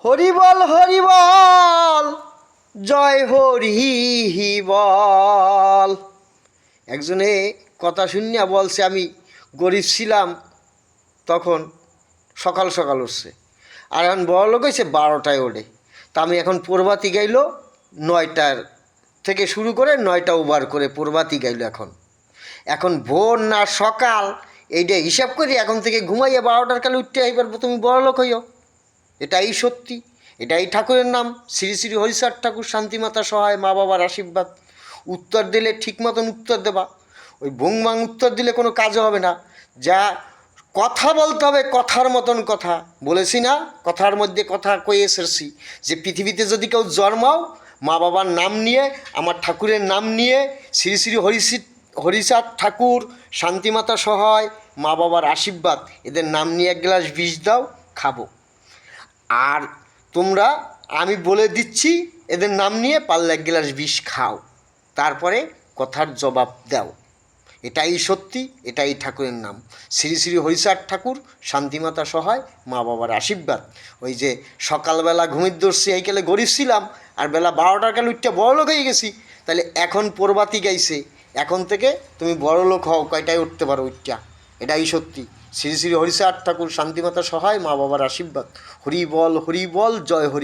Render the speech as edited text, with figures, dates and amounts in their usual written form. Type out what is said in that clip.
হরি বল জয় হরি বল। একজনে কথা শুনিয়া বলছে আমি গরিব ছিলাম তখন সকাল সকাল উঠছে, আর এখন বড় লোক হয়েছে 12টায় ওঠে। তা আমি এখন প্রভাতী গাইল 9টার থেকে শুরু করে 9টা ওভার করে প্রভাতী গাইল। এখন ভোর না সকাল এইটা হিসাব করি এখন থেকে ঘুমাইয়া 12টার কালে উঠতে আইবার তুমি বড় লোক হইও। এটাই সত্যি, এটাই ঠাকুরের নাম। শ্রী শ্রী হরিচাঁদ ঠাকুর, শান্তিমাতা সহায়, মা বাবার আশীর্বাদ। উত্তর দিলে ঠিক মতন উত্তর দেবা, ওই ভুংবাং উত্তর দিলে কোনো কাজও হবে না। যা কথা বলতে হবে কথার মতন কথা বলেছি না, কথার মধ্যে কথা কয়ে এসেছি যে পৃথিবীতে যদি কেউ জন্মাও মা বাবার নাম নিয়ে, আমার ঠাকুরের নাম নিয়ে, শ্রী শ্রী হরিচাঁদ ঠাকুর, শান্তিমাতা সহায়, মা বাবার আশীর্বাদ, এদের নাম নিয়ে এক গ্লাস বিষ দাও, খাবো। আর তোমরা আমি বলে দিচ্ছি এদের নাম নিয়ে পারলে এক গ্লাস বিষ খাও, তারপরে কথার জবাব দাও। এটাই সত্যি, এটাই ঠাকুরের নাম। শ্রী শ্রী হরিচাঁদ ঠাকুর, শান্তিমাতা সহায়, মা বাবার আশীর্বাদ। ওই যে সকালবেলা ঘুমিয়ে ধরছি এইকালে গরিব ছিলাম, আর বেলা 12টার কালে উঠতে বড় লোক হয়ে গেছি, তাহলে এখন প্রভাতী গাইছে, এখন থেকে তুমি বড় লোক হও, কয়টায় উঠতে পারো উঠটা। এটাই সত্যি। শ্রী শ্রী হরিচাঁদ ঠাকুর, শান্তিমাতা সহায়, মা বাবার আশীর্বাদ। হরি বল জয় হরি।